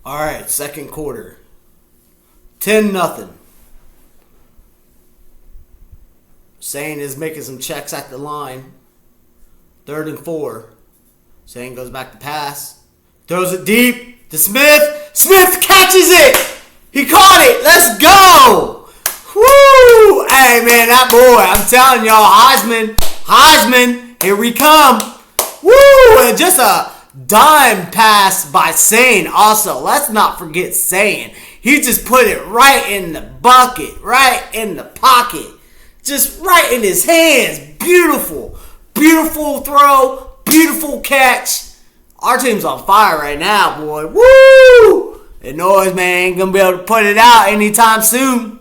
All right, second quarter. 10-0. Sane is making some checks at the line. 3rd and 4. Sane goes back to pass. Throws it deep to Smith. Smith catches it. He caught it. Let's go. Woo! Hey, man, that boy, I'm telling y'all, Heisman, here we come. Woo! And just a dime pass by Sane also. Let's not forget Sane. He just put it right in the bucket, right in the pocket. Just right in his hands. Beautiful. Beautiful throw. Beautiful catch. Our team's on fire right now, boy. Woo! Illinois, man, ain't going to be able to put it out anytime soon.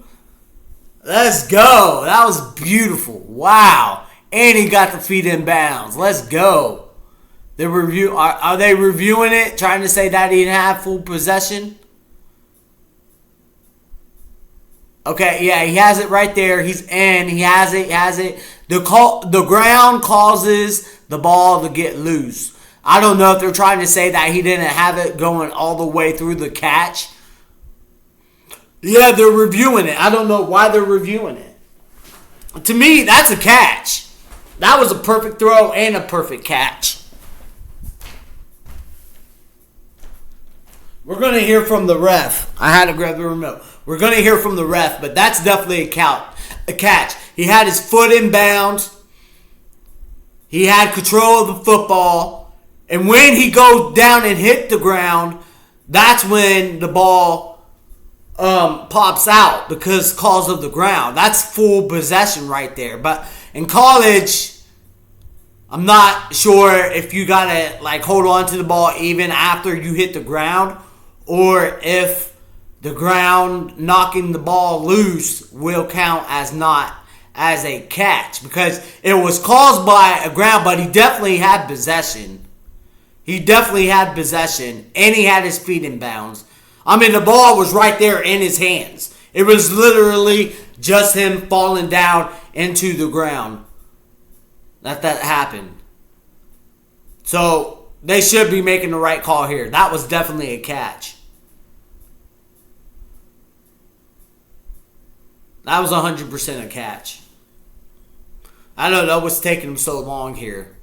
Let's go. That was beautiful. Wow. And he got the feet in bounds. Let's go. Are they reviewing it, trying to say that he didn't have full possession? Okay, yeah, he has it right there. He's in. He has it. The ground causes the ball to get loose. I don't know if they're trying to say that he didn't have it going all the way through the catch. Yeah, they're reviewing it. I don't know why they're reviewing it. To me, that's a catch. That was a perfect throw and a perfect catch. We're going to hear from the ref. I had to grab the remote. We're going to hear from the ref, but that's definitely a catch. He had his foot in bounds. He had control of the football. And when he goes down and hit the ground, that's when the ball pops out because of the ground. That's full possession right there. But in college, I'm not sure if you got to hold on to the ball even after you hit the ground, or if the ground knocking the ball loose will count as a catch, because it was caused by a ground, but he definitely had possession. And he had his feet in bounds. I mean, the ball was right there in his hands. It was literally just him falling down into the ground that happened. So they should be making the right call here. That was definitely a catch. That was 100% a catch. I don't know what's taking them so long here.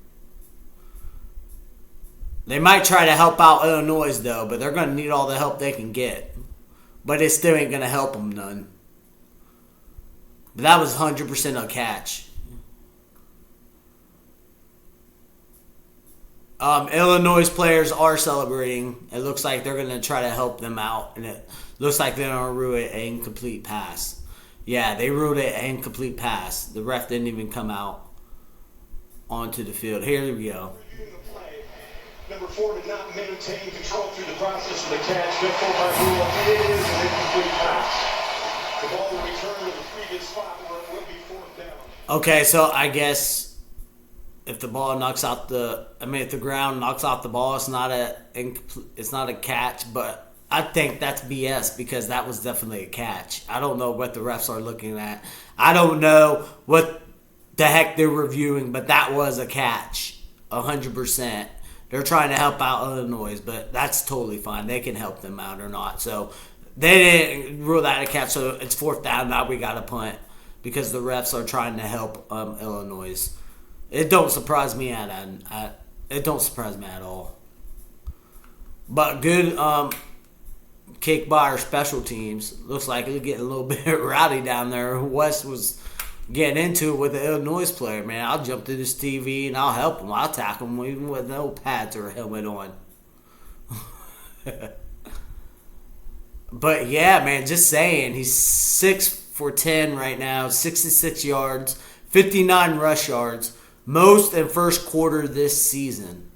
They might try to help out Illinois, though, but they're going to need all the help they can get. But it still ain't going to help them none. But that was 100% a catch. Illinois players are celebrating. It looks like they're going to try to help them out. And it looks like they're going to rule it an incomplete pass. Yeah, they ruled it an incomplete pass. The ref didn't even come out onto the field. Here we go. Number 4 did not maintain control through the process of the catch. Therefore, by rule, it is an incomplete pass. The ball will return to the previous spot where it will be 4th down. Okay, so I guess if the ground knocks out the ball, it's not a catch, but I think that's BS because that was definitely a catch. I don't know what the refs are looking at. I don't know what the heck they're reviewing, but that was a catch, 100%. They're trying to help out Illinois, but that's totally fine. They can help them out or not. So they didn't rule that a catch, so it's 4th down. Now we got to punt because the refs are trying to help Illinois. It don't surprise me it don't surprise me at all. But good kick by our special teams. Looks like it was getting a little bit rowdy down there. West was getting into it with the Illinois player, man. I'll jump to this TV and I'll help him. I'll tackle him even with no pads or helmet on. But yeah, man, just saying. He's 6 for 10 right now, 66 yards, 59 rush yards, most in first quarter this season.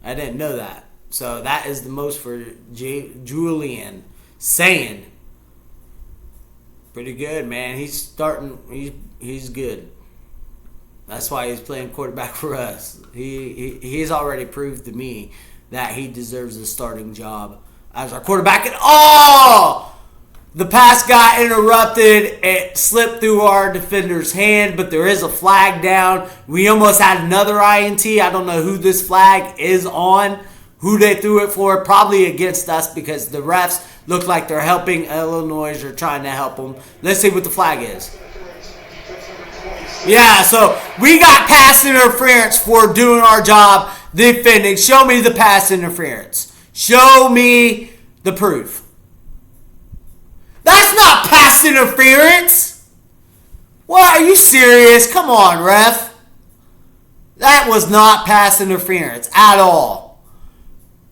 I didn't know that. So that is the most for Julian Sane. Pretty good, man. He's starting. He's good. That's why he's playing quarterback for us. He's already proved to me that he deserves a starting job as our quarterback. And the pass got interrupted. It slipped through our defender's hand, but there is a flag down. We almost had another INT. I don't know who this flag is on, Who they threw it for? Probably against us because the refs look like they're helping Illinois or trying to help them. Let's see what the flag is. Yeah, so we got pass interference for doing our job defending. Show me the pass interference. Show me the proof. That's not pass interference. What? Are you serious? Come on, ref. That was not pass interference at all.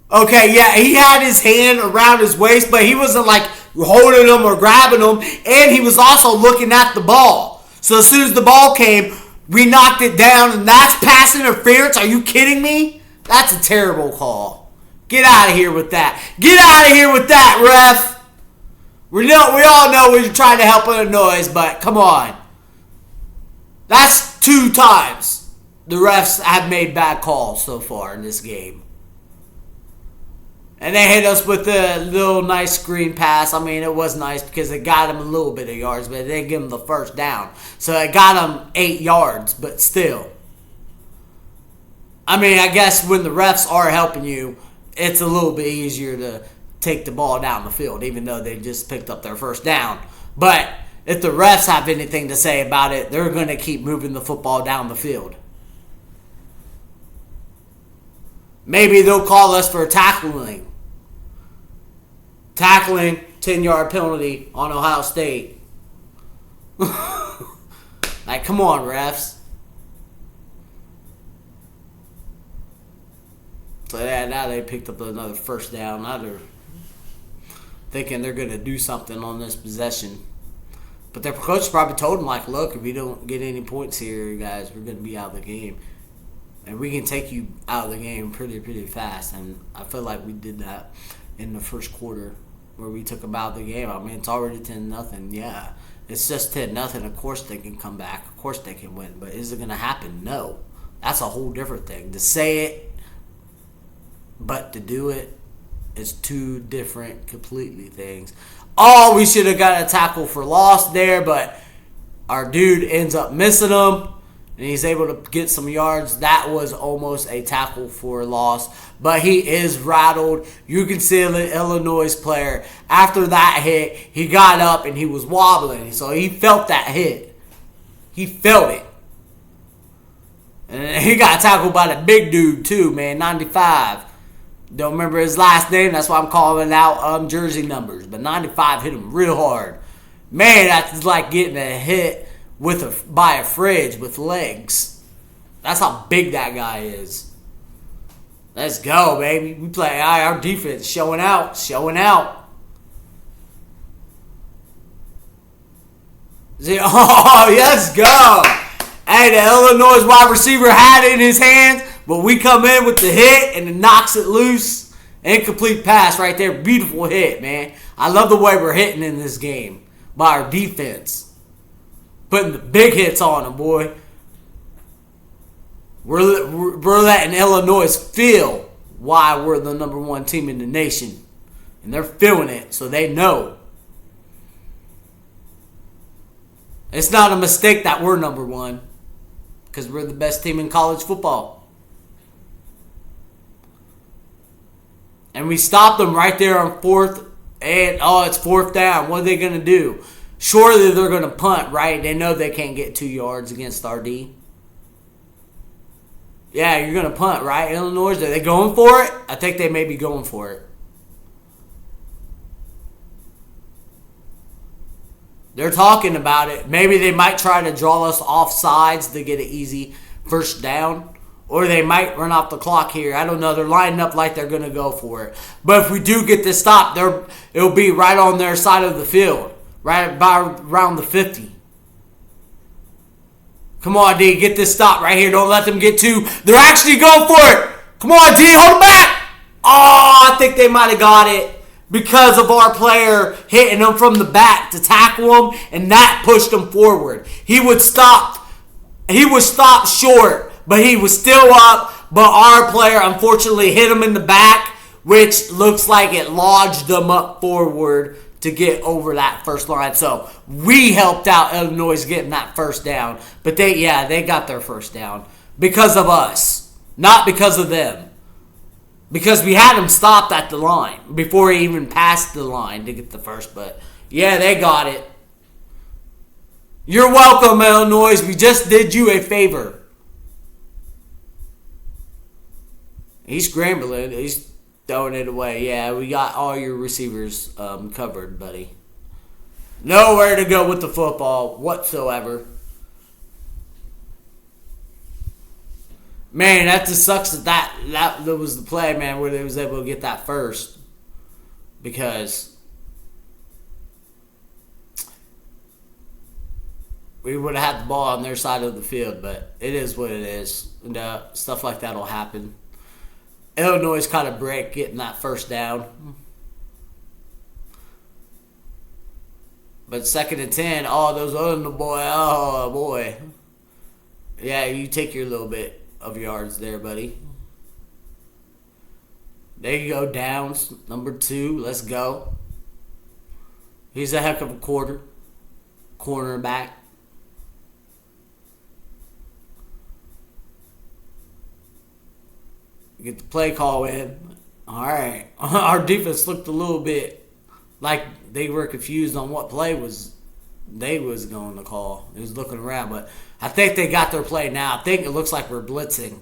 Okay, yeah, he had his hand around his waist, but he wasn't like holding him or grabbing him, and he was also looking at the ball. So as soon as the ball came, we knocked it down, and that's pass interference? Are you kidding me? That's a terrible call. Get out of here with that. Get out of here with that, ref. We all know we're trying to help Illinois, but come on. That's 2 times the refs have made bad calls so far in this game. And they hit us with a little nice screen pass. I mean, it was nice because it got them a little bit of yards, but it didn't give them the first down. So it got them 8 yards, but still. I mean, I guess when the refs are helping you, it's a little bit easier to take the ball down the field, even though they just picked up their first down. But if the refs have anything to say about it, they're going to keep moving the football down the field. Maybe they'll call us for tackling. Tackling, 10-yard penalty on Ohio State. Like, come on, refs. So yeah, now they picked up another first down. Now they're thinking they're going to do something on this possession. But their coach probably told them, like, look, if we don't get any points here, guys, we're going to be out of the game. And we can take you out of the game pretty fast. And I feel like we did that in the first quarter where we took them out of the game. I mean, it's already 10-0. Yeah, it's just 10-0. Of course they can come back. Of course they can win. But is it going to happen? No. That's a whole different thing. To say it, but to do it is 2 different completely things. Oh, we should have got a tackle for loss there, but our dude ends up missing them. And he's able to get some yards. That was almost a tackle for loss. But he is rattled. You can see the Illinois player. After that hit, he got up and he was wobbling. So he felt that hit. He felt it. And he got tackled by the big dude too, man. 95. Don't remember his last name. That's why I'm calling out jersey numbers. But 95 hit him real hard. Man, that's like getting a hit by a fridge with legs. That's how big that guy is. Let's go, baby. We play our defense showing out. Oh, let's go. Hey, the Illinois wide receiver had it in his hands, but we come in with the hit and it knocks it loose. Incomplete pass right there. Beautiful hit, man. I love the way we're hitting in this game by our defense. Putting the big hits on them, boy. We're letting Illinois feel why we're the number 1 team in the nation. And they're feeling it, so they know. It's not a mistake that we're number 1. Because we're the best team in college football. And we stopped them right there on 4th. And, it's 4th down. What are they going to do? Surely they're going to punt, right? They know they can't get 2 yards against our D. Yeah, you're going to punt, right? Illinois, are they going for it? I think they may be going for it. They're talking about it. Maybe they might try to draw us off sides to get an easy first down. Or they might run off the clock here. I don't know. They're lining up like they're going to go for it. But if we do get this stop, it'll be right on their side of the field. Right by around the 50. Come on, D. Get this stop right here. Don't let them get 2. They're actually going for it. Come on, D. Hold them back. Oh, I think they might have got it because of our player hitting them from the back to tackle him, and that pushed him forward. He was stopped short, but he was still up. But our player, unfortunately, hit him in the back, which looks like it lodged them up forward to get over that first line. So we helped out Illinois getting that first down. But they got their first down because of us, not because of them. Because we had him stopped at the line before he even passed the line to get the first. But, yeah, they got it. You're welcome, Illinois. We just did you a favor. He's scrambling. He's throwing it away. Yeah, we got all your receivers covered, buddy. Nowhere to go with the football whatsoever. Man, that just sucks that was the play, man, where they was able to get that first. Because we would have had the ball on their side of the field, but it is what it is. And stuff like that will happen. Illinois kind of break getting that first down. But 2nd and 10, those other boy. Yeah, you take your little bit of yards there, buddy. There you go, downs. Number 2, let's go. He's a heck of a cornerback. Get the play call in. All right. Our defense looked a little bit like they were confused on what play they was going to call. He was looking around, but I think they got their play now. I think it looks like we're blitzing.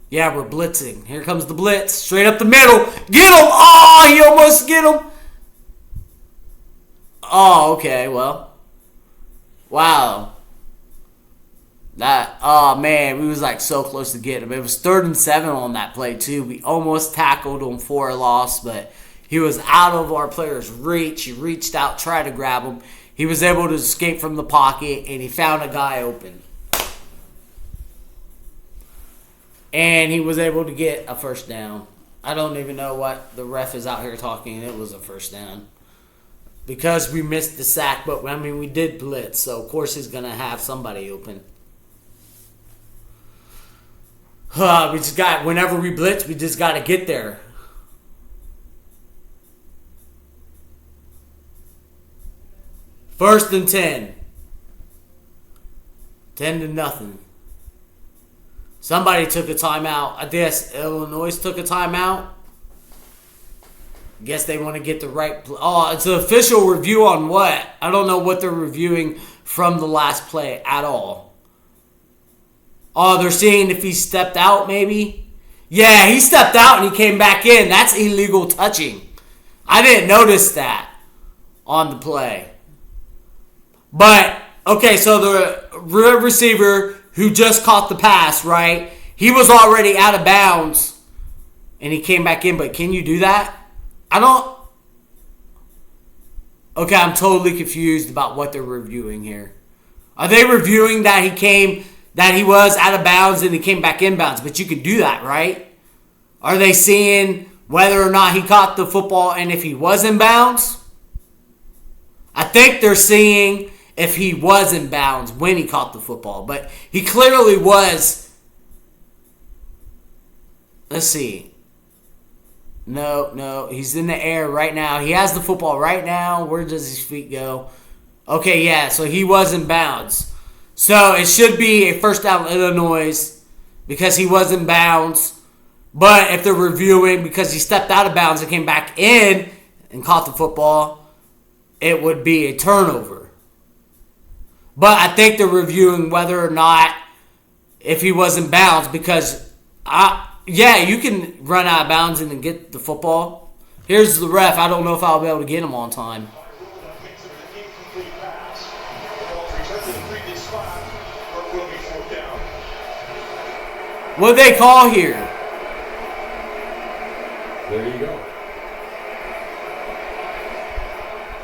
Yeah, we're blitzing. Here comes the blitz. Straight up the middle. Get him! Oh, you almost get him. Oh, okay, well. Wow. Man, we was like so close to getting him. It was 3rd and 7 on that play, too. We almost tackled him for a loss, but he was out of our player's reach. He reached out, tried to grab him. He was able to escape from the pocket, and he found a guy open. And he was able to get a first down. I don't even know what the ref is out here talking. It was a first down. Because we missed the sack, but I mean, we did blitz, so of course he's going to have somebody open. Whenever we blitz, we just got to get there. First and 10. 10-0. Somebody took a timeout. I guess Illinois took a timeout. Guess they want to get the right... it's an official review on what? I don't know what they're reviewing from the last play at all. They're seeing if he stepped out, maybe? Yeah, he stepped out and he came back in. That's illegal touching. I didn't notice that on the play. But, okay, so the receiver who just caught the pass, right? He was already out of bounds and he came back in, but can you do that? Okay, I'm totally confused about what they're reviewing here. Are they reviewing that he was out of bounds and he came back in bounds? But you can do that, right? Are they seeing whether or not he caught the football and if he was in bounds? I think they're seeing if he was in bounds when he caught the football. But he clearly was. Let's see. No, he's in the air right now. He has the football right now. Where does his feet go? Okay, yeah, so he was in bounds. So it should be a first down Illinois because he was in bounds. But if they're reviewing because he stepped out of bounds and came back in and caught the football, it would be a turnover. But I think they're reviewing whether or not if he was in bounds because you can run out of bounds and then get the football. Here's the ref. I don't know if I'll be able to get him on time. What did they call here? There you go.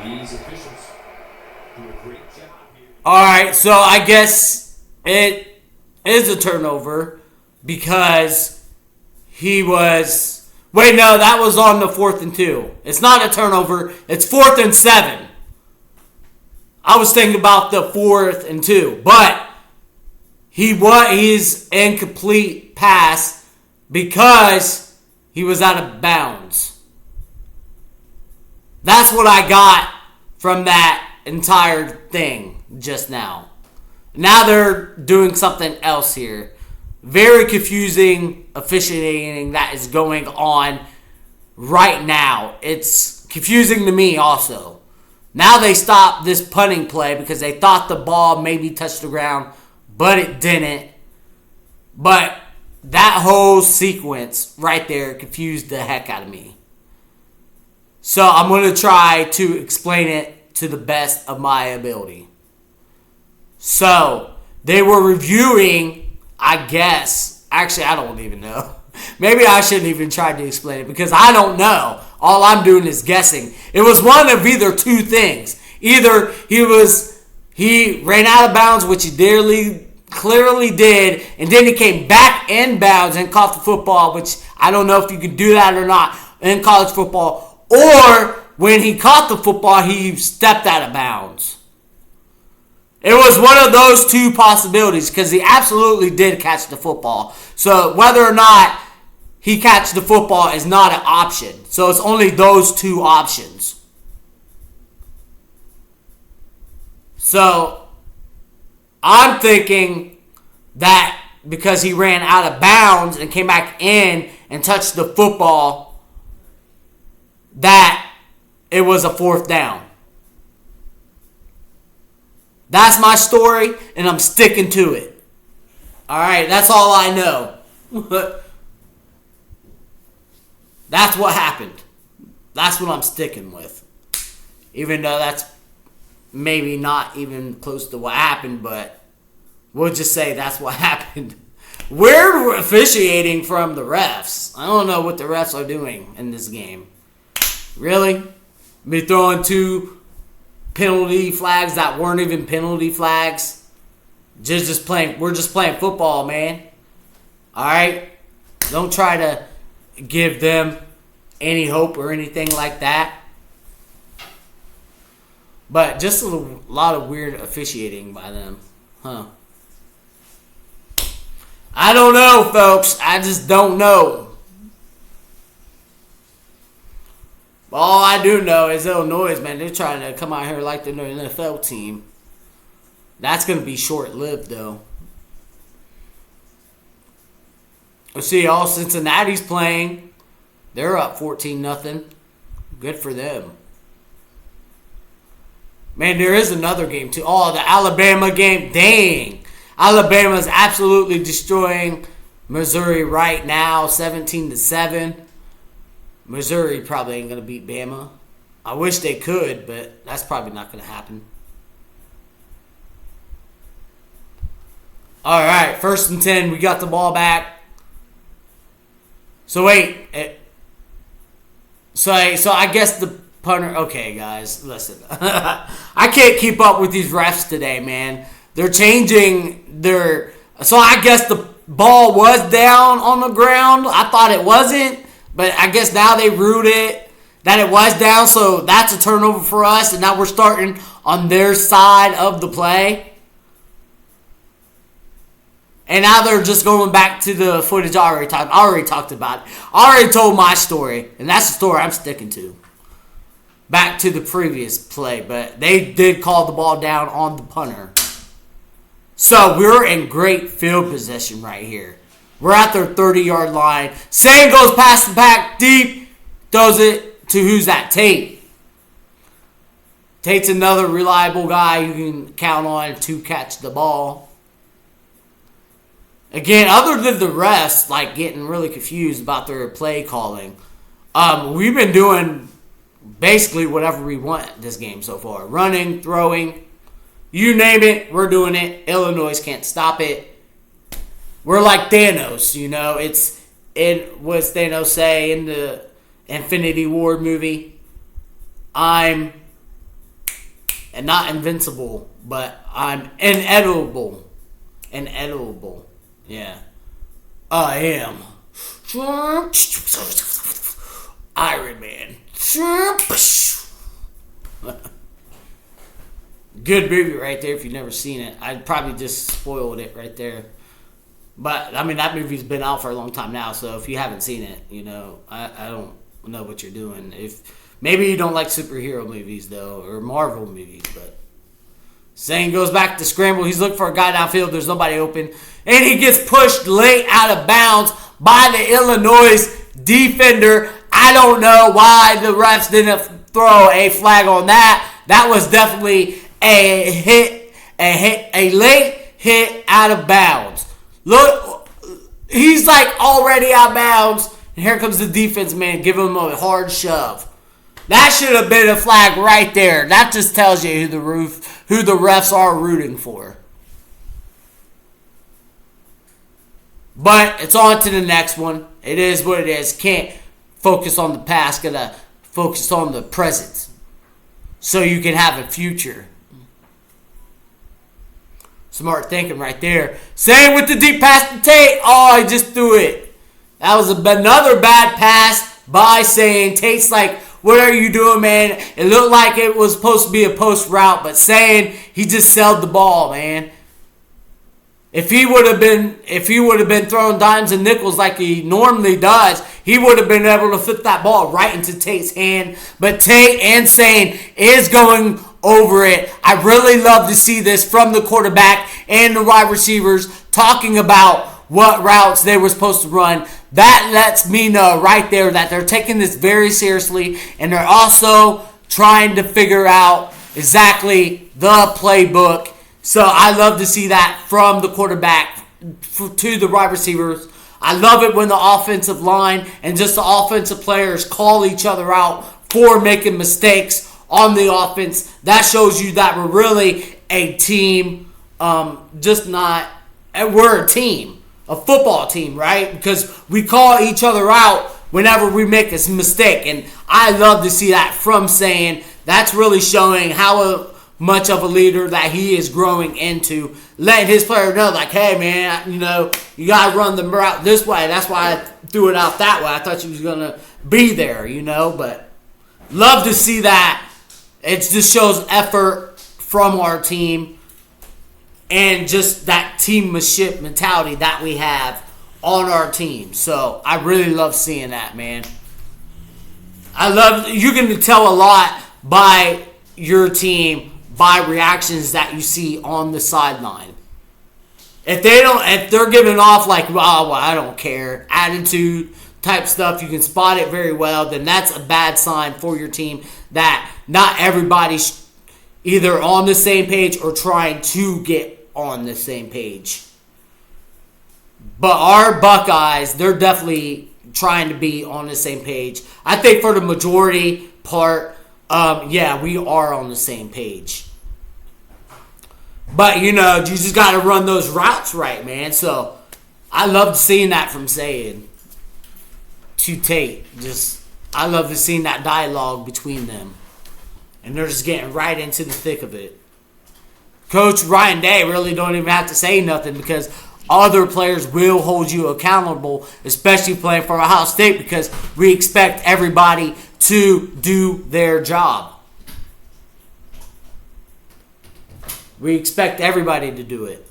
These officials do a great job here. All right, so I guess it is a turnover because he was... Wait, no, that was on the 4th and 2. It's not a turnover. It's 4th and 7. I was thinking about the 4th and 2. But he's incomplete pass because he was out of bounds. That's what I got from that entire thing just now. Now they're doing something else here. Very confusing officiating that is going on right now. It's confusing to me also. Now they stopped this punting play because they thought the ball maybe touched the ground, but it didn't. But that whole sequence right there confused the heck out of me. So I'm going to try to explain it to the best of my ability. So they were reviewing, I guess. Actually, I don't even know. Maybe I shouldn't even try to explain it because I don't know. All I'm doing is guessing. It was one of either two things. Either he ran out of bounds, which he clearly did, and then he came back in bounds and caught the football, which I don't know if you can do that or not in college football. Or when he caught the football, he stepped out of bounds. It was one of those two possibilities because he absolutely did catch the football. So whether or not he catch the football is not an option. So it's only those two options. So I'm thinking that because he ran out of bounds and came back in and touched the football, that it was a fourth down. That's my story, and I'm sticking to it. All right, that's all I know. That's what happened. That's what I'm sticking with. Even though that's maybe not even close to what happened, but we'll just say that's what happened. Weird officiating from the refs. I don't know what the refs are doing in this game. Really? Be throwing two penalty flags that weren't even penalty flags. We're just playing football, man. Alright? Don't try to give them any hope or anything like that. But just a lot of weird officiating by them. Huh. I don't know, folks. I just don't know. All I do know is Illinois, man, they're trying to come out here like they're an NFL team. That's going to be short-lived, though. Let's see, all Cincinnati's playing. They're up 14-0. Good for them. Man, there is another game, too. Oh, the Alabama game. Dang. Alabama's absolutely destroying Missouri right now, 17-7. Missouri probably ain't going to beat Bama. I wish they could, but that's probably not going to happen. All right, 1st and 10. We got the ball back. So, wait. So I guess the punter... Okay, guys, listen. I can't keep up with these refs today, man. They're changing their... So I guess the ball was down on the ground. I thought it wasn't. But I guess now they ruled it that it was down, so that's a turnover for us. And now we're starting on their side of the play. And now they're just going back to the footage I already talked about. I already told my story, and that's the story I'm sticking to. Back to the previous play, but they did call the ball down on the punter. So we're in great field position right here. We're at their 30-yard line. Sane goes past the back deep. Throws it to who's that? Tate. Tate's another reliable guy you can count on to catch the ball. Again, other than the refs, like getting really confused about their play calling, we've been doing basically whatever we want this game so far. Running, throwing, you name it, we're doing it. Illinois can't stop it. We're like Thanos, you know. What's Thanos say in the Infinity War movie? I'm not invincible, but I'm inedible. Inedible. Yeah. I am Iron Man. Good movie right there if you've never seen it. I'd probably just spoiled it right there. But, I mean, that movie's been out for a long time now, so if you haven't seen it, you know, I don't know what you're doing. Maybe you don't like superhero movies, though, or Marvel movies, but Zane goes back to scramble. He's looking for a guy downfield. There's nobody open. And he gets pushed late out of bounds by the Illinois defender. I don't know why the refs didn't throw a flag on that. That was definitely a late hit out of bounds. Look, he's like already out of bounds, and here comes the defense man giving him a hard shove. That should have been a flag right there. That just tells you who the refs are rooting for. But it's on to the next one. It is what it is. Can't focus on the past. Gotta focus on the present, so you can have a future. Smart thinking right there. Same with the deep pass to Tate. Oh, he just threw it. That was another bad pass by Sane. Tate's like, what are you doing, man? It looked like it was supposed to be a post route, but Sane, he just sold the ball, man. If he would have been throwing dimes and nickels like he normally does, he would have been able to flip that ball right into Tate's hand. But Tate and Sane is going over it. I really love to see this from the quarterback and the wide receivers talking about what routes they were supposed to run. That lets me know right there that they're taking this very seriously, and they're also trying to figure out exactly the playbook. So I love to see that from the quarterback to the wide receivers. I love it when the offensive line and just the offensive players call each other out for making mistakes on the offense. That shows you that we're really a team, we're a team, a football team, right? Because we call each other out whenever we make a mistake. And I love to see that from Sane. That's really showing how much of a leader that he is growing into, letting his player know, like, hey, man, you got to run the route this way. That's why I threw it out that way. I thought you was going to be there, but love to see that. It just shows effort from our team and just that teammanship mentality that we have on our team. So I really love seeing that, man. You can tell a lot by your team by reactions that you see on the sideline. If they're giving off like, oh, well, I don't care, attitude type stuff, you can spot it very well, then that's a bad sign for your team that not everybody's either on the same page or trying to get on the same page. But our Buckeyes, they're definitely trying to be on the same page. I think for the majority part, we are on the same page. But, you just got to run those routes right, man. So, I love seeing that from Sane to Tate. I love seeing that dialogue between them. And they're just getting right into the thick of it. Coach Ryan Day really don't even have to say nothing because other players will hold you accountable, especially playing for OhioState, because we expect everybody to do their job. We expect everybody to do it.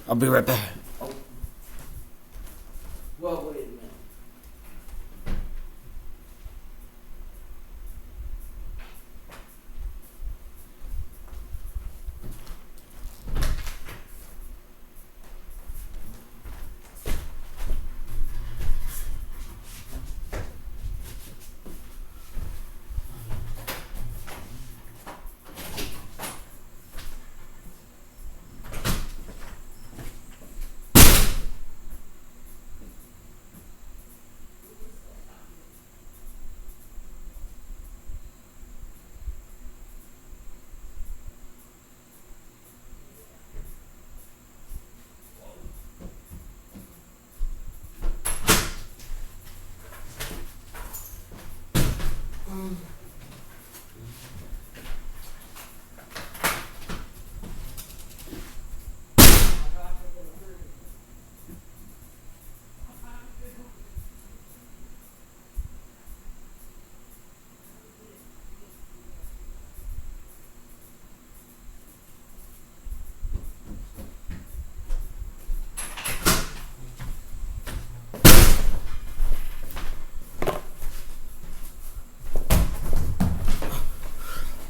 I'll be right back. Well, wait a minute.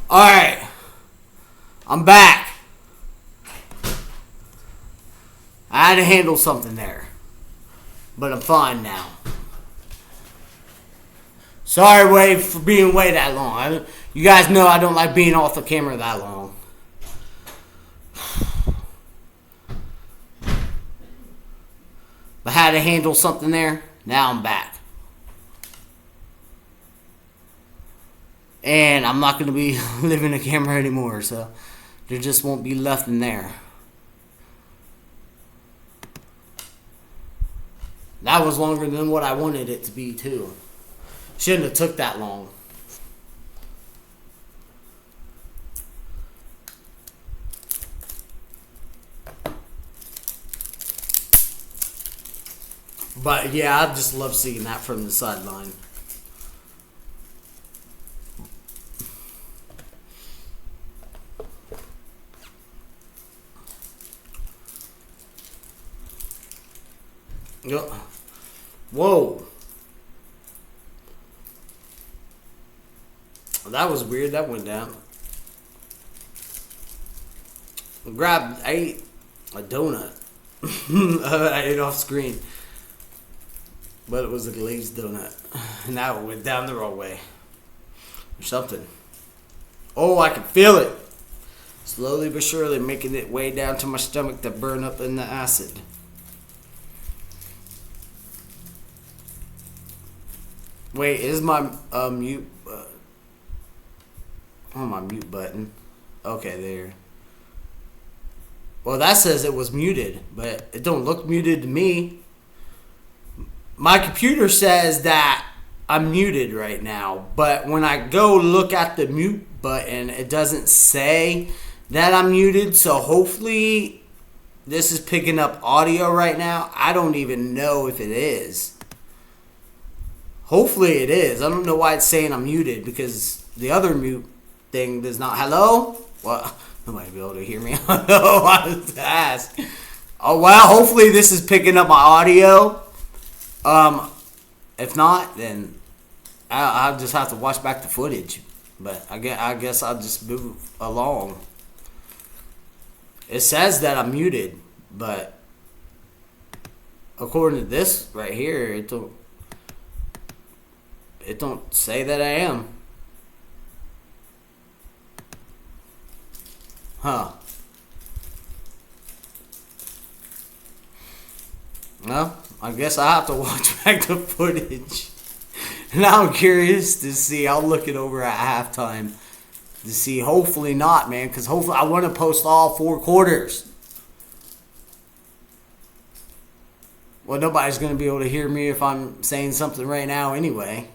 Alright. I'm back. I had to handle something there. But I'm fine now. Sorry, Wade, for being away that long. You guys know I don't like being off the camera that long. But I had to handle something there. Now I'm back. And I'm not going to be living the camera anymore, so there just won't be nothing there. That was longer than what I wanted it to be, too. Shouldn't have took that long. But yeah, I just love seeing that from the sideline. Whoa. That was weird. That went down. I ate a donut. I ate off screen. But it was a glazed donut. And now it went down the wrong way. Or something. Oh, I can feel it. Slowly but surely making it way down to my stomach to burn up in the acid. Wait, is my mute... my mute button. Okay, there. Well, that says it was muted, but it don't look muted to me. My computer says that I'm muted right now, but when I go look at the mute button, it doesn't say that I'm muted, so hopefully this is picking up audio right now. I don't even know if it is. Hopefully it is. I don't know why it's saying I'm muted, because the other mute thing does not. Hello? Well, nobody will be able to hear me. Hello, I was asked. Oh, well, hopefully this is picking up my audio. If not, then I'll just have to watch back the footage. But I guess I'll just move along. It says that I'm muted, but according to this right here, it don't say that I am. Huh. Well, I guess I have to watch back the footage. Now I'm curious to see. I'll look it over at halftime to see. Hopefully not, man, because hopefully I want to post all 4 quarters. Well, nobody's going to be able to hear me if I'm saying something right now anyway.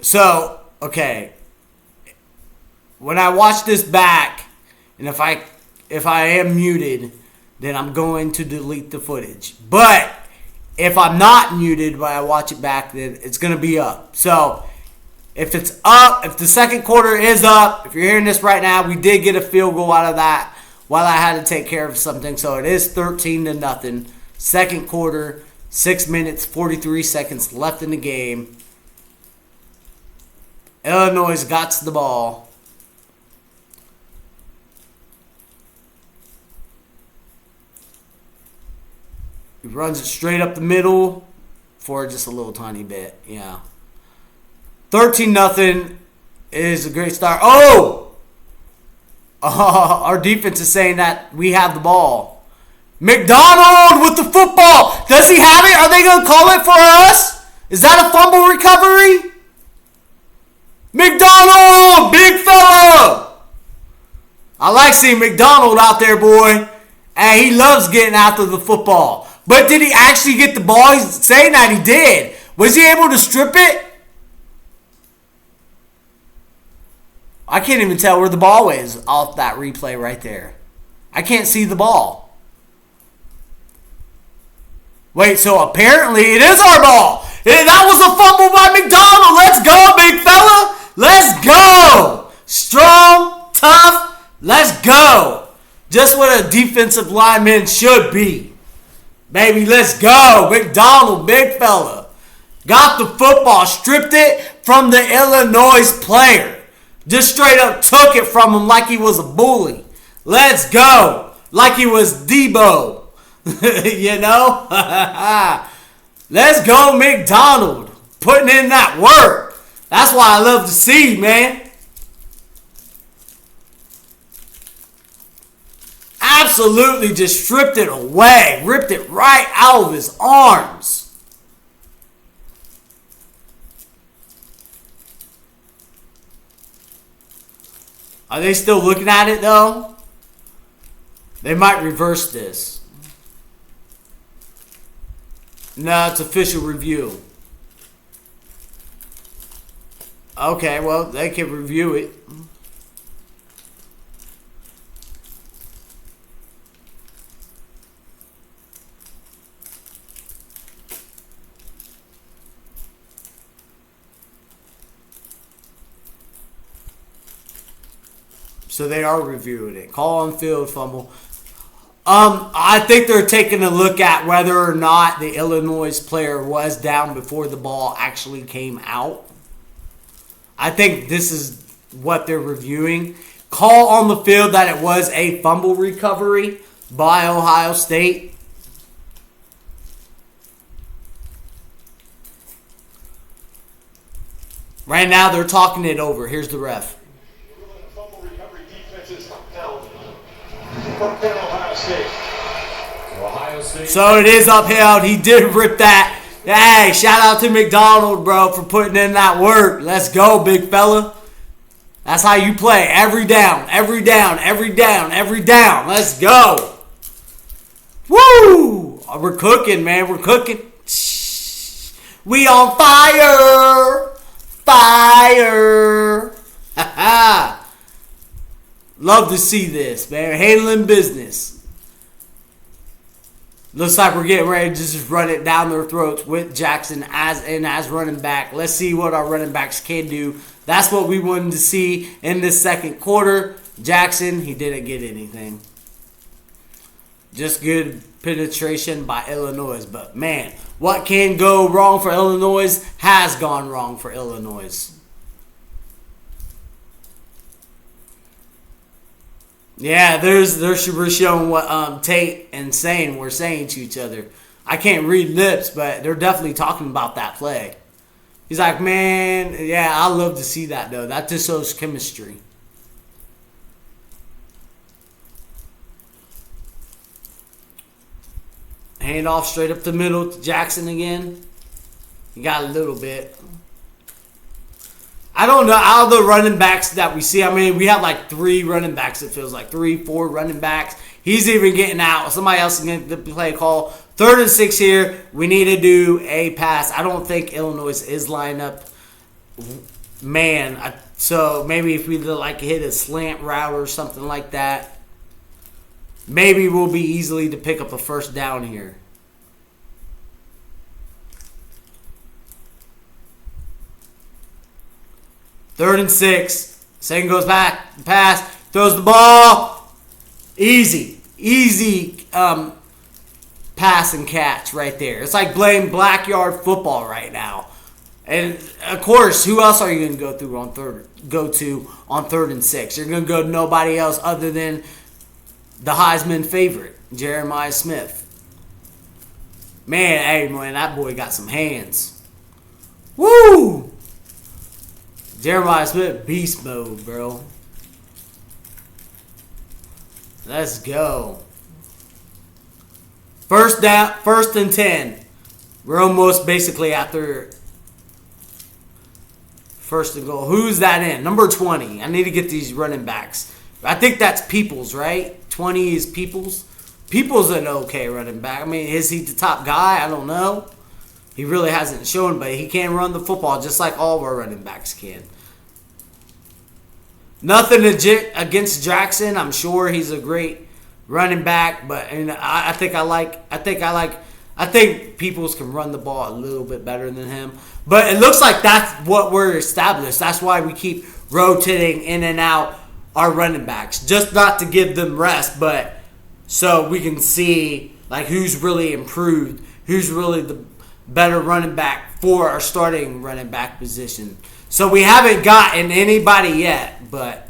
So, okay. When I watch this back, and if I am muted, then I'm going to delete the footage. But if I'm not muted when I watch it back, then it's going to be up. So if it's up, if the second quarter is up, if you're hearing this right now, we did get a field goal out of that while I had to take care of something. So it is 13-0. Second quarter, 6 minutes, 43 seconds left in the game. Illinois got the ball. He runs it straight up the middle for just a little tiny bit. Yeah. 13-0 is a great start. Oh! Our defense is saying that we have the ball. McDonald with the football. Does he have it? Are they going to call it for us? Is that a fumble recovery? McDonald! Big fella! I like seeing McDonald out there, boy. And he loves getting after the football. But did he actually get the ball? He's saying that he did. Was he able to strip it? I can't even tell where the ball is off that replay right there. I can't see the ball. Wait, so apparently it is our ball. That was a fumble by McDonald. Let's go, big fella. Let's go. Strong, tough. Let's go. Just what a defensive lineman should be. Baby, let's go. McDonald, big fella. got the football, stripped it from the Illinois player. Just straight up took it from him like he was a bully. Let's go. Like he was Debo. You know? Let's go, McDonald. Putting in that work. That's what I love to see, man. Absolutely just stripped it away. Ripped it right out of his arms. Are they still looking at it, though? They might reverse this. No, it's official review. Okay, well, they can review it. So they are reviewing it. Call on field fumble. I think they're taking a look at whether or not the Illinois player was down before the ball actually came out. I think this is what they're reviewing. Call on the field that it was a fumble recovery by Ohio State. Right now they're talking it over. Here's the ref. Ohio State. So it is upheld. He did rip that. Hey, shout out to McDonald, bro, for putting in that work. Let's go, big fella. That's how you play. Every down, every down, every down, every down. Let's go. Woo! We're cooking, man. We're cooking. We on fire. Fire. Ha ha. Love to see this, man. Handling business. Looks like we're getting ready to just run it down their throats with Jackson as running back. Let's see what our running backs can do. That's what we wanted to see in this second quarter. Jackson, he didn't get anything. Just good penetration by Illinois. But, man, what can go wrong for Illinois has gone wrong for Illinois. Yeah, we're showing what Tate and Sane were saying to each other. I can't read lips, but they're definitely talking about that play. He's like, man, yeah, I love to see that, though. That just shows chemistry. Hand off straight up the middle to Jackson again. He got a little bit. I don't know, out of the running backs that we see, I mean, we have like 3 running backs, it feels like. 3, 4 running backs. He's even getting out. Somebody else is going to play a call. 3rd and 6 here. We need to do a pass. I don't think Illinois is lined up. Man, so maybe if we like hit a slant route or something like that, maybe we'll be easily to pick up a first down here. Third and 6. Sane goes back. Pass. Throws the ball. Easy. Easy pass and catch right there. It's like playing backyard football right now. And, of course, who else are you going to go to on 3rd and 6? You're going to go to nobody else other than the Heisman favorite, Jeremiah Smith. Man, hey, man, that boy got some hands. Woo! Jeremiah Smith, beast mode, bro. Let's go. First and 10. We're almost basically after first and goal. Who's that in? Number 20. I need to get these running backs. I think that's Peoples, right? 20 is Peoples. Peoples an okay running back. I mean, is he the top guy? I don't know. He really hasn't shown, but he can run the football just like all of our running backs can. Nothing against Jackson. I'm sure he's a great running back, but I think Peoples can run the ball a little bit better than him. But it looks like that's what we're established. That's why we keep rotating in and out our running backs, just not to give them rest, but so we can see like who's really improved, who's really better running back for our starting running back position. So we haven't gotten anybody yet, but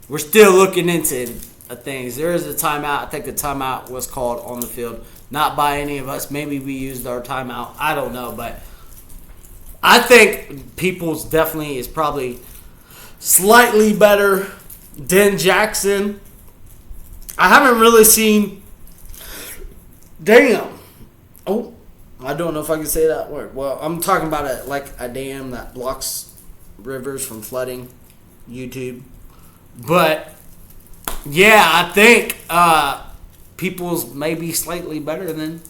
we're still looking into things. There is a timeout. I think the timeout was called on the field, not by any of us. Maybe we used our timeout. I don't know, but I think Peoples definitely is probably slightly better than Jackson. I haven't really seen. Damn. Oh, I don't know if I can say that word. Well, I'm talking about a dam that blocks rivers from flooding. YouTube. But yeah, I think Peoples may be slightly better than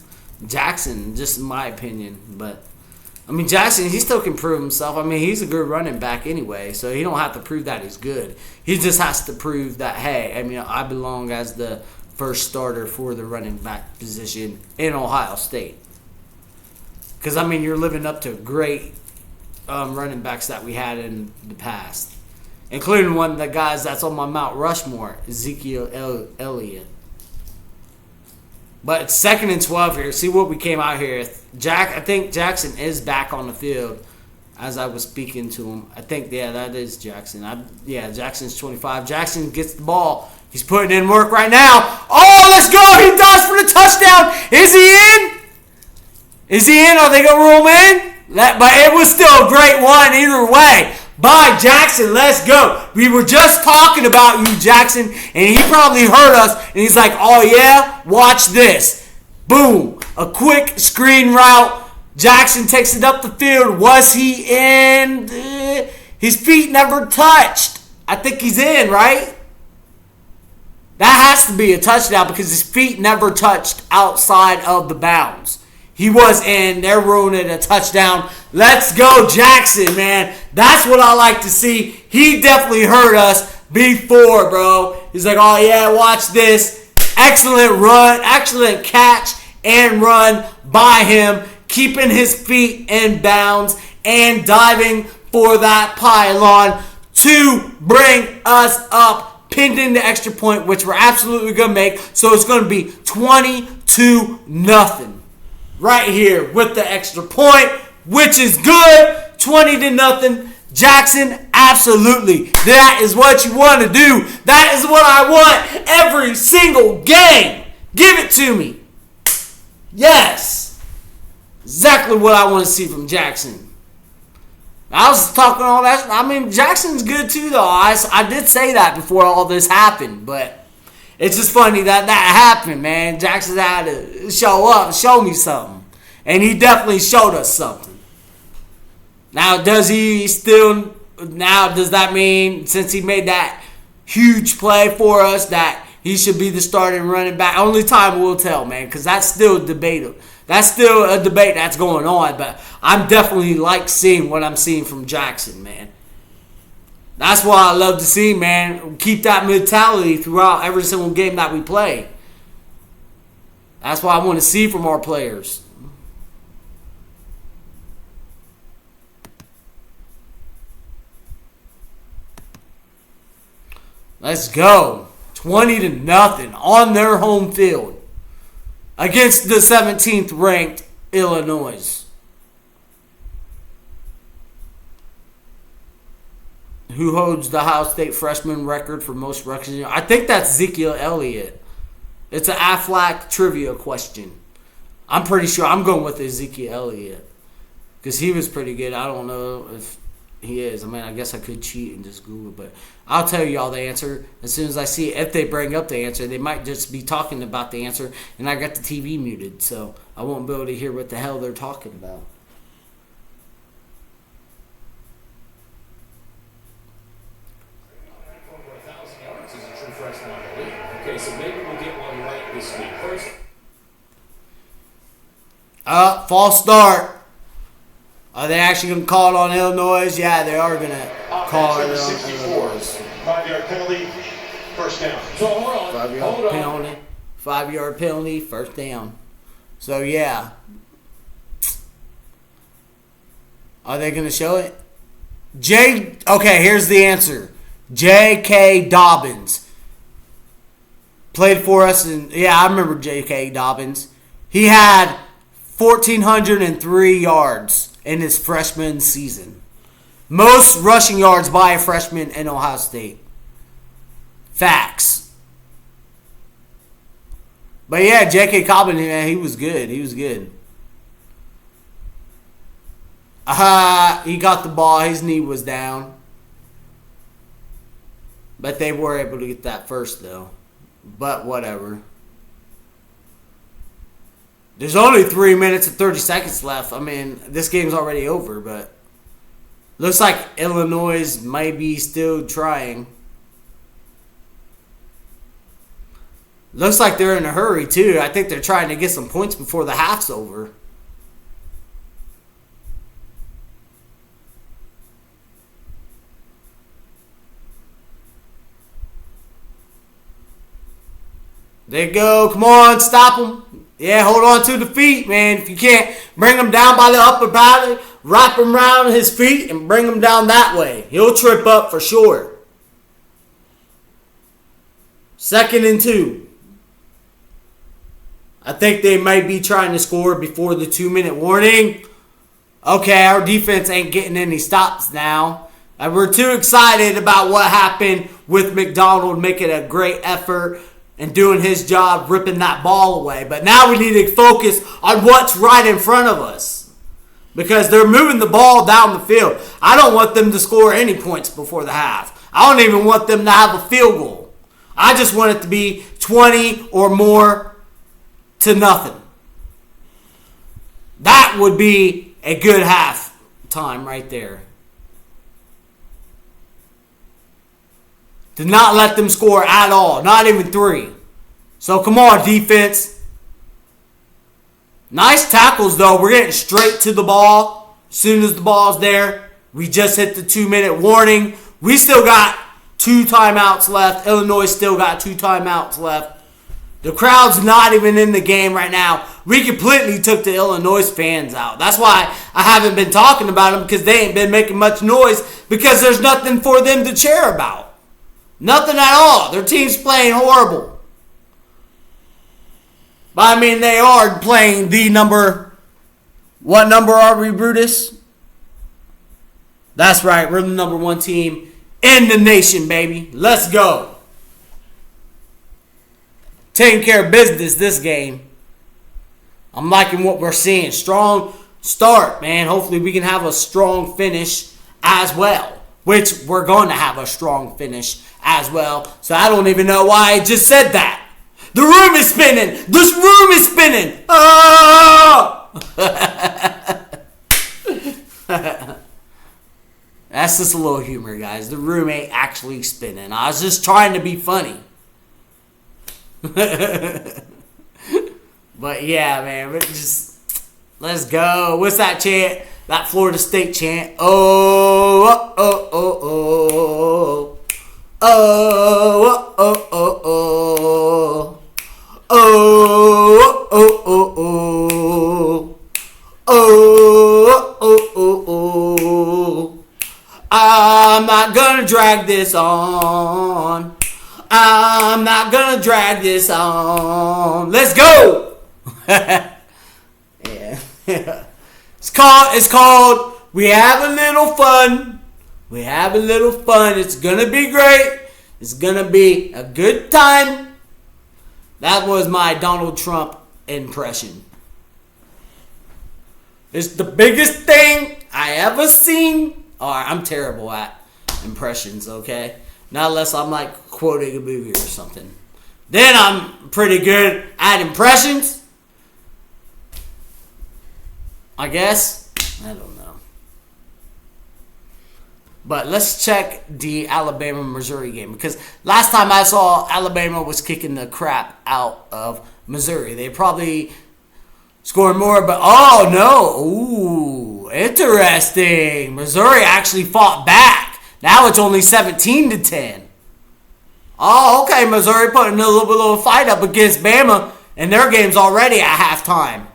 Jackson, just in my opinion. But I mean, Jackson, he still can prove himself. I mean, he's a good running back anyway, so he don't have to prove that he's good. He just has to prove that, hey, I mean, I belong as the first starter for the running back position in Ohio State. Because, I mean, you're living up to great running backs that we had in the past, including one of the guys that's on my Mount Rushmore, Ezekiel Elliott. But it's 2nd and 12 here. See what we came out here with. I think Jackson is back on the field as I was speaking to him. I think, yeah, that is Jackson. Jackson's 25. Jackson gets the ball. He's putting in work right now. Oh, let's go. He dives for the touchdown. Is he in? Is he in? Are they going to roll him in? But it was still a great one either way. By Jackson, let's go. We were just talking about you, Jackson, and he probably heard us, and he's like, oh, yeah? Watch this. Boom. A quick screen route. Jackson takes it up the field. Was he in? His feet never touched. I think he's in, right? That has to be a touchdown because his feet never touched outside of the bounds. He was in. They're ruining a touchdown. Let's go, Jackson, man. That's what I like to see. He definitely heard us before, bro. He's like, oh, yeah, watch this. Excellent run, excellent catch and run by him, keeping his feet in bounds and diving for that pylon to bring us up, pending the extra point, which we're absolutely going to make. So it's going to be 22-0. Right here with the extra point, which is good. 20-0. Jackson, absolutely. That is what you want to do. That is what I want every single game. Give it to me. Yes. Exactly what I want to see from Jackson. I was talking all that. I mean, Jackson's good too, though. I did say that before all this happened, but it's just funny that happened, man. Jackson had to show up, show me something. And he definitely showed us something. Now, does that mean, since he made that huge play for us, that he should be the starting running back? Only time will tell, man, because that's still debatable. That's still a debate that's going on, but I'm definitely like seeing what I'm seeing from Jackson, man. That's what I love to see, man. Keep that mentality throughout every single game that we play. That's what I want to see from our players. Let's go. 20-0 on their home field against the 17th ranked Illinois. Who holds the OhioState freshman record for most rushing? I think that's Ezekiel Elliott. It's an Aflac trivia question. I'm pretty sure I'm going with Ezekiel Elliott because he was pretty good. I don't know if he is. I mean, I guess I could cheat and just Google, but I'll tell y'all the answer as soon as I see it. If they bring up the answer, they might just be talking about the answer, and I got the TV muted, so I won't be able to hear what the hell they're talking about. Okay, so maybe we'll get one right this week. First, false start. Are they actually going to call it on Illinois? Yeah, they are going to call it on 64. Illinois. 5-yard penalty, first down. so hold on. 5-yard penalty. 5-yard penalty, first down. So, yeah. Are they going to show it? Okay, here's the answer. J.K. Dobbins. Played for us, and yeah, I remember J.K. Dobbins. He had 1,403 yards in his freshman season. Most rushing yards by a freshman in Ohio State. Facts. But yeah, J.K. Cobbin, man, he was good. He was good. He got the ball. His knee was down. But they were able to get that first, though. But whatever. There's only 3 minutes and 30 seconds left. I mean, this game's already over, but looks like Illinois might be still trying. Looks like they're in a hurry, too. I think they're trying to get some points before the half's over. There you go. Come on, stop him. Yeah, hold on to the feet, man. If you can't, bring him down by the upper body, wrap him around his feet, and bring him down that way. He'll trip up for sure. 2nd and 2. I think they might be trying to score before the 2-minute warning. Okay, our defense ain't getting any stops now. And we're too excited about what happened with McDonald making a great effort and doing his job, ripping that ball away. But now we need to focus on what's right in front of us. Because they're moving the ball down the field. I don't want them to score any points before the half. I don't even want them to have a field goal. I just want it to be 20 or more to nothing. That would be a good half time right there. To not let them score at all. Not even 3. So come on, defense. Nice tackles, though. We're getting straight to the ball. As soon as the ball's there. We just hit the 2-minute warning. We still got 2 timeouts left. Illinois still got 2 timeouts left. The crowd's not even in the game right now. We completely took the Illinois fans out. That's why I haven't been talking about them, because they ain't been making much noise, because there's nothing for them to cheer about. Nothing at all. Their team's playing horrible. But I mean, they are playing the number. What number are we, Brutus? That's right. We're the number 1 team in the nation, baby. Let's go. Taking care of business this game. I'm liking what we're seeing. Strong start, man. Hopefully we can have a strong finish as well. Which we're going to have a strong finish as well. So I don't even know why I just said that. The room is spinning. This room is spinning. Oh! That's just a little humor, guys. The room ain't actually spinning. I was just trying to be funny. But yeah, man, let's go. What's that chant? That Florida State chant. Oh, oh, oh, oh, oh, oh, oh, oh, oh, oh, oh, oh, oh, oh, oh, oh, oh. I'm not gonna drag this on. I'm not gonna drag this on. Let's go. Yeah. It's called We Have a Little Fun. We have a little fun. It's gonna be great. It's gonna be a good time. That was my Donald Trump impression. It's the biggest thing I ever seen. Alright, I'm terrible at impressions, okay? Not unless I'm like quoting a movie or something. Then I'm pretty good at impressions. I guess. I don't know. But let's check the Alabama-Missouri game. Because last time I saw, Alabama was kicking the crap out of Missouri. They probably scored more, but oh no. Ooh, interesting. Missouri actually fought back. Now it's only 17-10. Oh, okay. Missouri putting a little fight up against Bama, and their game's already at halftime.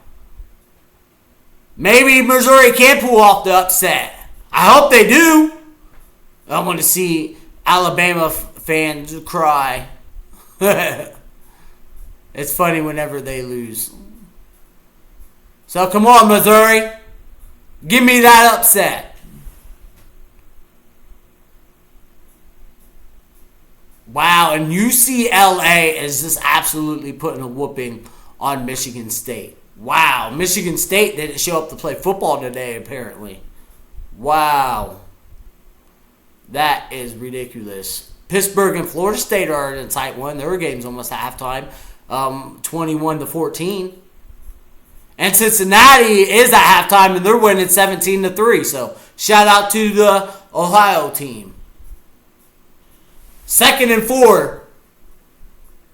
Maybe Missouri can pull off the upset. I hope they do. I want to see Alabama fans cry. It's funny whenever they lose. So come on, Missouri. Give me that upset. Wow, and UCLA is just absolutely putting a whooping on Michigan State. Wow, Michigan State didn't show up to play football today, apparently. Wow. That is ridiculous. Pittsburgh and Florida State are in a tight one. Their game's almost at halftime, 21-14. And Cincinnati is at halftime, and they're winning 17-3. So shout out to the Ohio team. 2nd and 4.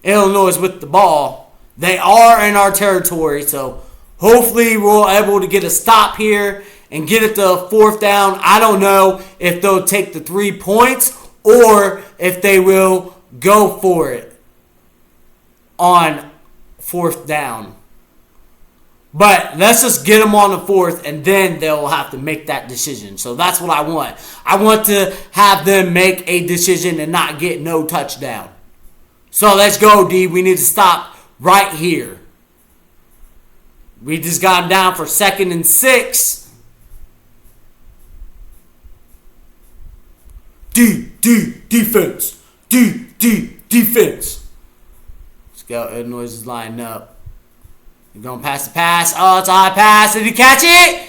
Illinois with the ball. They are in our territory, so hopefully we're able to get a stop here and get it to 4th down. I don't know if they'll take the 3 points or if they will go for it on 4th down. But let's just get them on the 4th, and then they'll have to make that decision. So that's what I want. I want to have them make a decision and not get no touchdown. So let's go, D. We need to stop right here. We just got them down for 2nd and 6. Defense. Defense. Let's go. Illinois is lining up. You're going to pass the pass. Oh, it's a high pass. Did he catch it?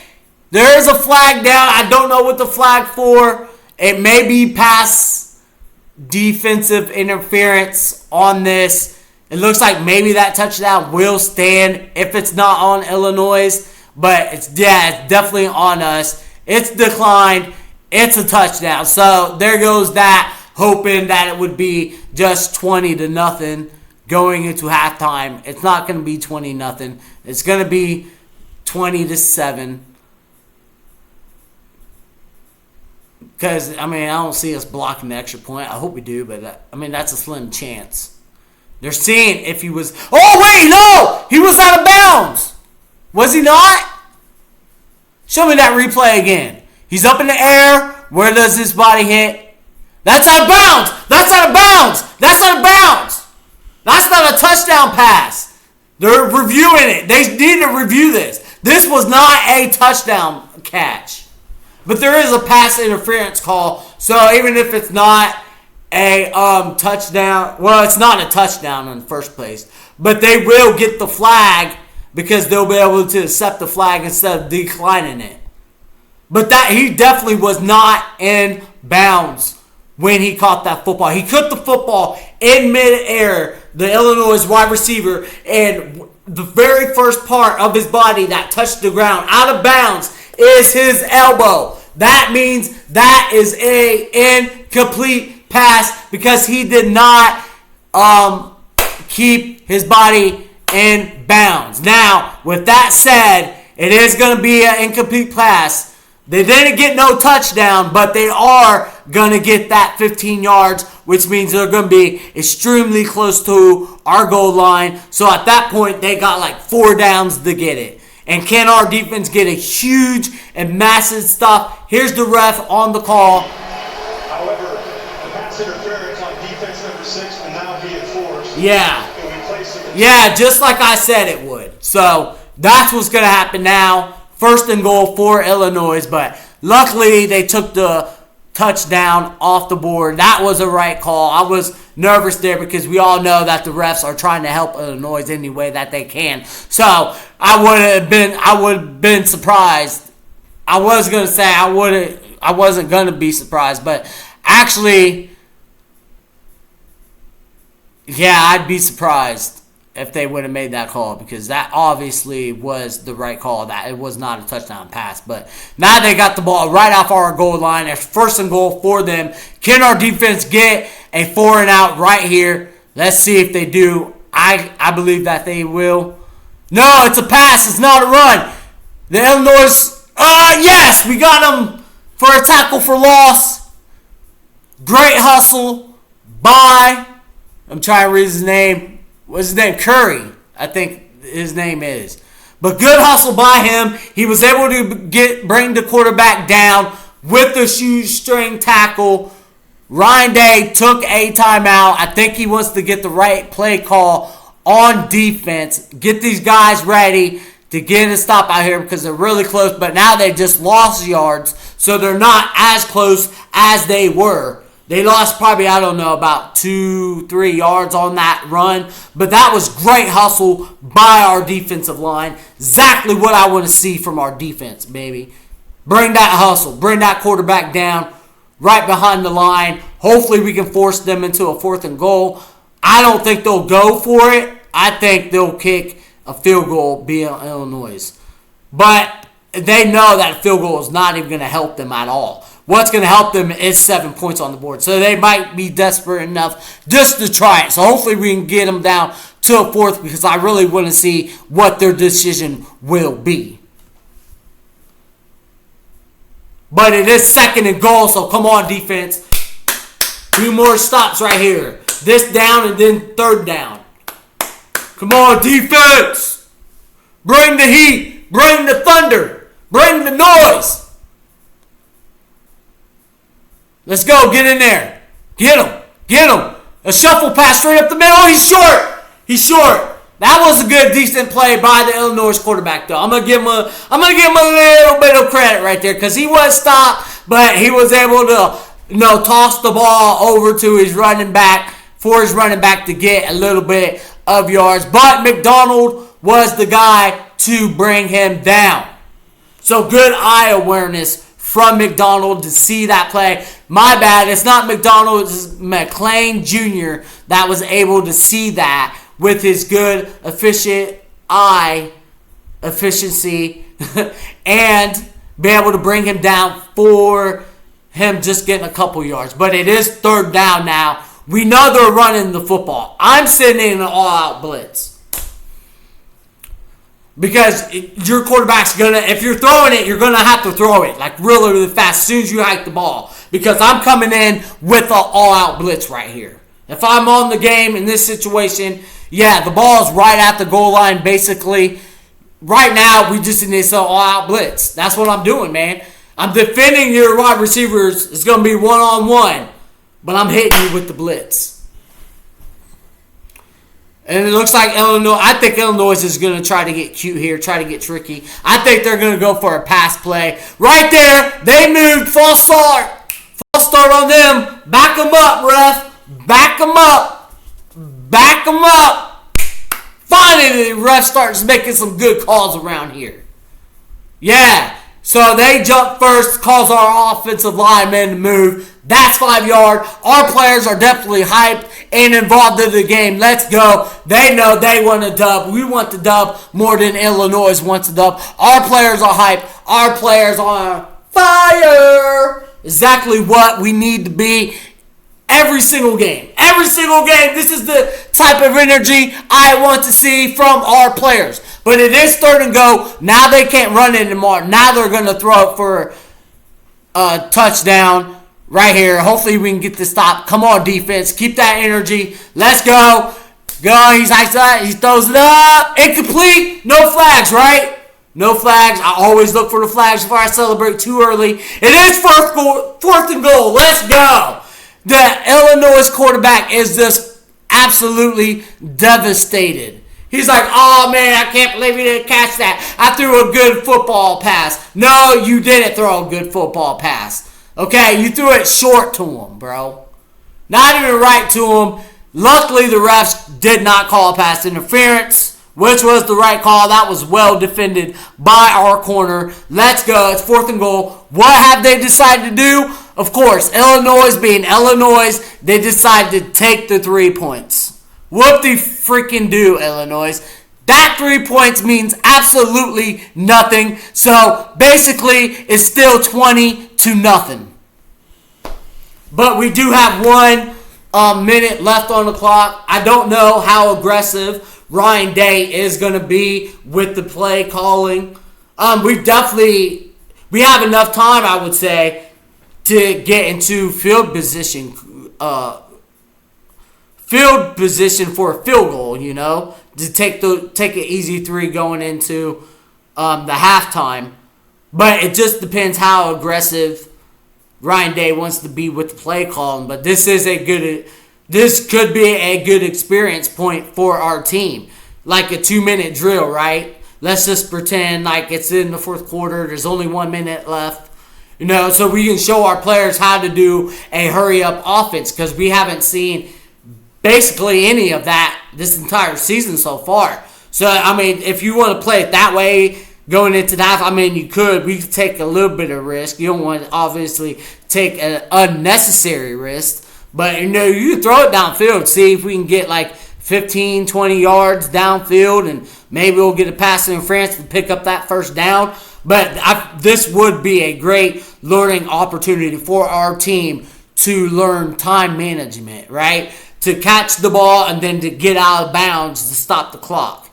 There is a flag down. I don't know what the flag for. It may be pass defensive interference on this. It looks like maybe that touchdown will stand if it's not on Illinois. But it's definitely on us. It's declined. It's a touchdown. So there goes that. Hoping that it would be just 20-0. Going into halftime. It's not going to be 20-0. It's going to be 20-7. Because, I don't see us blocking the extra point. I hope we do, but, that's a slim chance. They're seeing if he was... Oh, wait, no! He was out of bounds! Was he not? Show me that replay again. He's up in the air. Where does his body hit? That's out of bounds! That's out of bounds! That's out of bounds! That's not a touchdown pass. They're reviewing it. They need to review this. This was not a touchdown catch. But there is a pass interference call. So even if it's not a touchdown, well, it's not a touchdown in the first place. But they will get the flag because they'll be able to accept the flag instead of declining it. But that he definitely was not in bounds when he caught that football. He caught the football in midair, the Illinois wide receiver, and the very first part of his body that touched the ground out of bounds is his elbow. That means that is a incomplete pass because he did not keep his body in bounds. Now, with that said, it is going to be an incomplete pass. They didn't get no touchdown, but they are going to get that 15 yards, which means they're going to be extremely close to our goal line. So at that point, they got like 4 downs to get it. And can our defense get a huge and massive stop? Here's the ref on the call. However, the pass interference on defense number 6 will now be enforced. Yeah, just like I said it would. So that's what's going to happen now. 1st and goal for Illinois, but luckily they took the touchdown off the board. That was a right call. I was nervous there because we all know that the refs are trying to help Illinois any way that they can. So I would have been surprised. I was gonna say I wasn't gonna be surprised, but actually, yeah, I'd be surprised if they would have made that call because that obviously was the right call. That it was not a touchdown pass. But now they got the ball right off our goal line. It's 1st and goal for them. Can our defense get a 4 and out right here? Let's see if they do. I believe that they will. No, it's a pass. It's not a run. The Illinois, yes, we got them for a tackle for loss. Great hustle by, I'm trying to read his name. What's his name? Curry, I think his name is. But good hustle by him. He was able to bring the quarterback down with the shoestring tackle. Ryan Day took a timeout. I think he wants to get the right play call on defense. Get these guys ready to get a stop out here because they're really close, but now they just lost yards, so they're not as close as they were. They lost probably, I don't know, about 2-3 yards on that run, but that was great hustle by our defensive line. Exactly what I want to see from our defense, baby. Bring that hustle. Bring that quarterback down right behind the line. Hopefully we can force them into a 4th and goal. I don't think they'll go for it. I think they'll kick a field goal being Illinois. But they know that field goal is not even going to help them at all. What's going to help them is 7 points on the board. So they might be desperate enough just to try it. So hopefully we can get them down to a 4th because I really want to see what their decision will be. But it is 2nd and goal, so come on, defense. 2 more stops right here. This down and then 3rd down. Come on, defense. Bring the heat. Bring the thunder. Bring the noise. Let's go. Get in there. Get him. Get him. A shuffle pass straight up the middle. He's short. He's short. That was a good, decent play by the Illinois quarterback, though. I'm gonna give him a little bit of credit right there because he was stopped, but he was able to, toss the ball over to his running back for his running back to get a little bit of yards. But McDonald was the guy to bring him down. So good eye awareness from McDonald to see that play. My bad, it's not McDonald, it's McLean Jr. that was able to see that with his good, efficient eye efficiency and be able to bring him down for him just getting a couple yards. But it is 3rd down now. We know they're running the football. I'm sitting in an all-out blitz. Because your quarterback's if you're throwing it, you're going to have to throw it like really, really fast as soon as you hike the ball. Because I'm coming in with an all-out blitz right here. If I'm on the game in this situation, yeah, the ball's right at the goal line basically. Right now, we just need some all-out blitz. That's what I'm doing, man. I'm defending your wide receivers. It's going to be one-on-one. But I'm hitting you with the blitz. And it looks like I think Illinois is going to try to get cute here, try to get tricky. I think they're going to go for a pass play. Right there, they moved. False start. False start on them. Back them up, ref. Back them up. Back them up. Finally, the ref starts making some good calls around here. Yeah. So they jump first, calls our offensive lineman to move. That's 5 yards. Our players are definitely hyped and involved in the game. Let's go. They know they want a dub. We want the dub more than Illinois wants a dub. Our players are hyped. Our players are on fire. Exactly what we need to be every single game. Every single game. This is the type of energy I want to see from our players. But it is 3rd and go. Now they can't run it anymore. Now they're going to throw it for a touchdown right here. Hopefully we can get the stop. Come on, defense. Keep that energy. Let's go. Go. He's like that. He throws it up. Incomplete. No flags, right? No flags. I always look for the flags before I celebrate too early. It is 4th and goal. Let's go. The Illinois quarterback is just absolutely devastated. He's like, oh, man, I can't believe you didn't catch that. I threw a good football pass. No, you didn't throw a good football pass. Okay, you threw it short to him, bro. Not even right to him. Luckily, the refs did not call pass interference, which was the right call. That was well defended by our corner. Let's go. It's 4th and goal. What have they decided to do? Of course, Illinois being Illinois, they decided to take the 3 points. Whoop-de-freaking-do, Illinois. That 3 points means absolutely nothing. So, basically, it's still 20-0. But we do have 1 minute left on the clock. I don't know how aggressive Ryan Day is going to be with the play calling. We have enough time, I would say, to get into field position for a field goal, to take an easy 3 going into the halftime. But it just depends how aggressive Ryan Day wants to be with the play calling. But this could be a good experience point for our team. Like a 2-minute drill, right? let's just pretend like it's in the fourth quarter. There's only 1 minute left. So we can show our players how to do a hurry-up offense because we haven't seen basically any of that this entire season so far. So, if you want to play it that way going into the half, you could. We could take a little bit of risk. You don't want to obviously take an unnecessary risk. But, you can throw it downfield, see if we can get like 15, 20 yards downfield, and maybe we'll get a pass interference to pick up that first down. But this would be a great learning opportunity for our team to learn time management, right? To catch the ball and then to get out of bounds to stop the clock.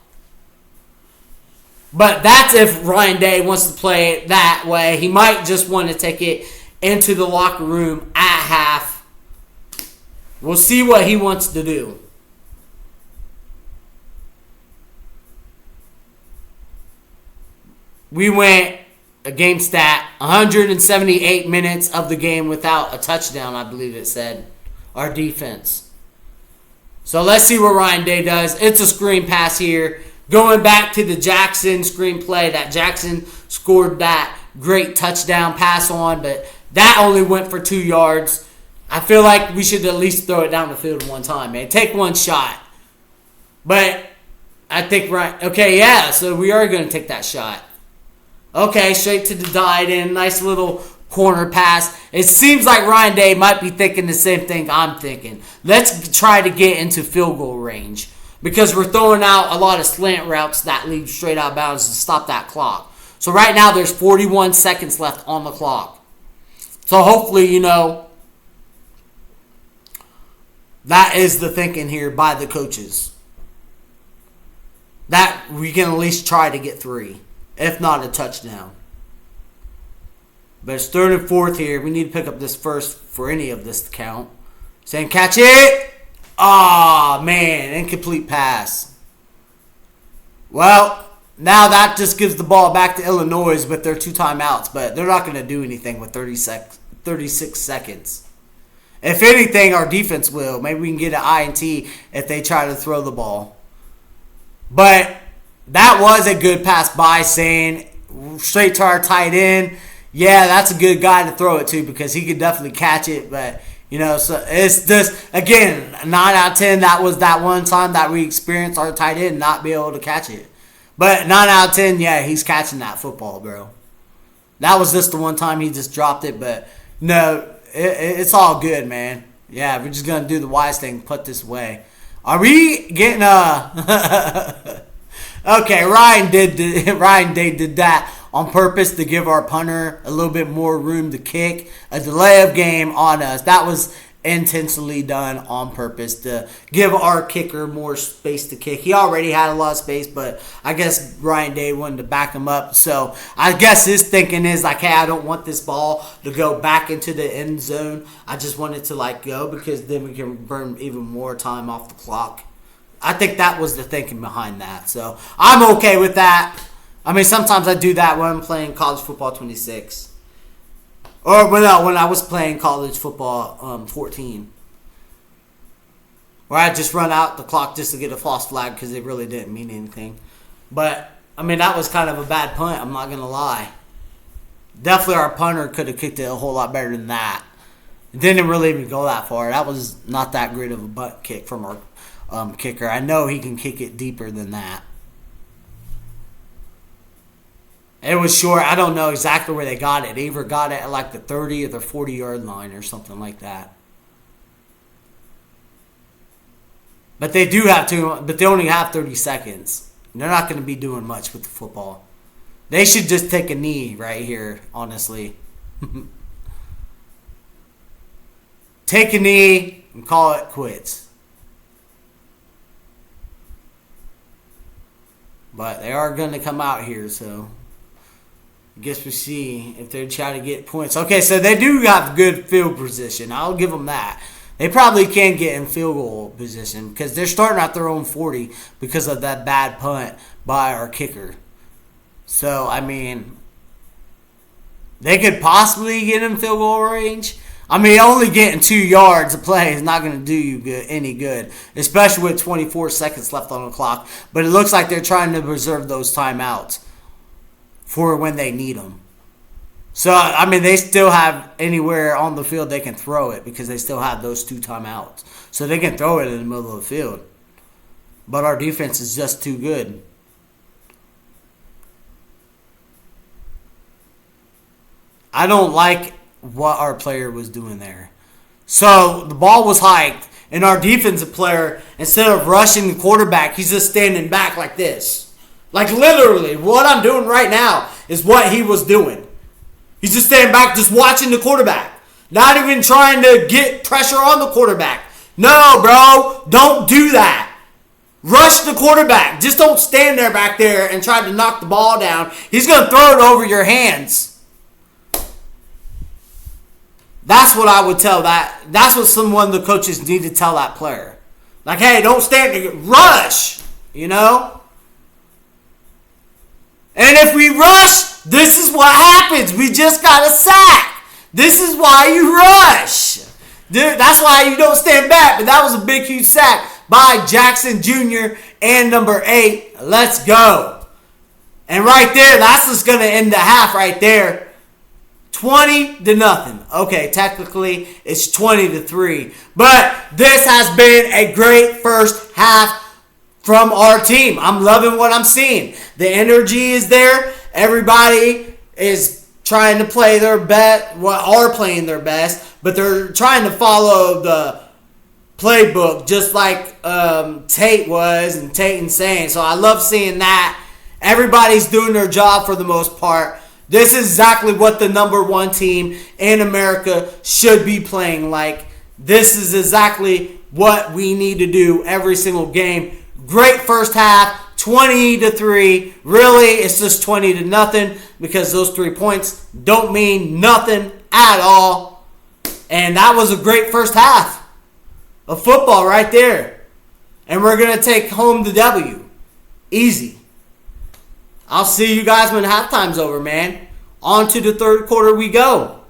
But that's if Ryan Day wants to play it that way. He might just want to take it into the locker room at half. We'll see what he wants to do. We went a game stat, 178 minutes of the game without a touchdown, I believe it said, our defense. So let's see what Ryan Day does. It's a screen pass here. Going back to the Jackson screenplay that Jackson scored that great touchdown pass on, but that only went for 2 yards. I feel like we should at least throw it down the field one time, man. Take one shot. But I think so we are going to take that shot. Okay, straight to the tight end. Nice little corner pass. It seems like Ryan Day might be thinking the same thing I'm thinking. Let's try to get into field goal range because we're throwing out a lot of slant routes that lead straight out of bounds to stop that clock. So right now there's 41 seconds left on the clock. So hopefully, that is the thinking here by the coaches. That we can at least try to get 3. If not a touchdown. But it's 3rd and 4th here. We need to pick up this first for any of this to count. Saying catch it. Man. Incomplete pass. Well, now that just gives the ball back to Illinois with their 2 timeouts. But they're not going to do anything with 36 seconds. If anything, our defense will. Maybe we can get an INT if they try to throw the ball. But that was a good pass by saying straight to our tight end. Yeah, that's a good guy to throw it to because he could definitely catch it. But, so it's just, again, 9 out of 10, that was that one time that we experienced our tight end not be able to catch it. But 9 out of 10, yeah, he's catching that football, bro. That was just the one time he just dropped it. But, no, it's all good, man. Yeah, we're just going to do the wise thing, put this away. Are we getting Okay, Ryan Day did that on purpose to give our punter a little bit more room to kick. A delay of game on us. That was intentionally done on purpose to give our kicker more space to kick. He already had a lot of space, but I guess Ryan Day wanted to back him up. So I guess his thinking is like, hey, I don't want this ball to go back into the end zone. I just want it to go because then we can burn even more time off the clock. I think that was the thinking behind that. So I'm okay with that. Sometimes I do that when I'm playing college football 26. Or when I was playing college football 14. Where I just run out the clock just to get a false flag because it really didn't mean anything. But, that was kind of a bad punt. I'm not going to lie. Definitely our punter could have kicked it a whole lot better than that. It didn't really even go that far. That was not that great of a butt kick from our kicker. I know he can kick it deeper than that. It was short. I don't know exactly where they got it. They either got it at the 30 or the 40-yard line or something like that. But they do have to. But they only have 30 seconds. They're not going to be doing much with the football. They should just take a knee right here, honestly. Take a knee and call it quits. But they are going to come out here, so I guess we see if they try to get points. Okay, so they do have good field position. I'll give them that. They probably can get in field goal position because they're starting at their own 40 because of that bad punt by our kicker. So, they could possibly get in field goal range. I mean, only getting 2 yards a play is not going to do you any good, especially with 24 seconds left on the clock. But it looks like they're trying to preserve those timeouts for when they need them. So, I mean, they still have anywhere on the field they can throw it because they still have those 2 timeouts. So they can throw it in the middle of the field. But our defense is just too good. I don't like what our player was doing there. So the ball was hiked, and our defensive player, instead of rushing the quarterback, he's just standing back like this. Like literally, what I'm doing right now is what he was doing. He's just standing back, just watching the quarterback. Not even trying to get pressure on the quarterback. No, bro, don't do that. Rush the quarterback. Just don't stand there back there and try to knock the ball down. He's going to throw it over your hands. That's what I would tell that. That's what one of the coaches need to tell that player. Like, hey, don't stand there. Rush. You know? And if we rush, this is what happens. We just got a sack. This is why you rush. Dude, that's why you don't stand back. But that was a big, huge sack by Jackson Jr. and number 8. Let's go. And right there, that's just going to end the half right there. 20-0. Okay, technically it's 20-3. But this has been a great first half from our team. I'm loving what I'm seeing. The energy is there. Everybody is trying to play their best, are playing their best, but they're trying to follow the playbook just like Tate was and Tate and saying. So I love seeing that. Everybody's doing their job for the most part. This is exactly what the number 1 team in America should be playing like. This is exactly what we need to do every single game. Great first half, 20-3. Really, it's just 20-0 because those 3 points don't mean nothing at all. And that was a great first half of football right there. And we're going to take home the W. Easy. I'll see you guys when halftime's over, man. On to the third quarter we go.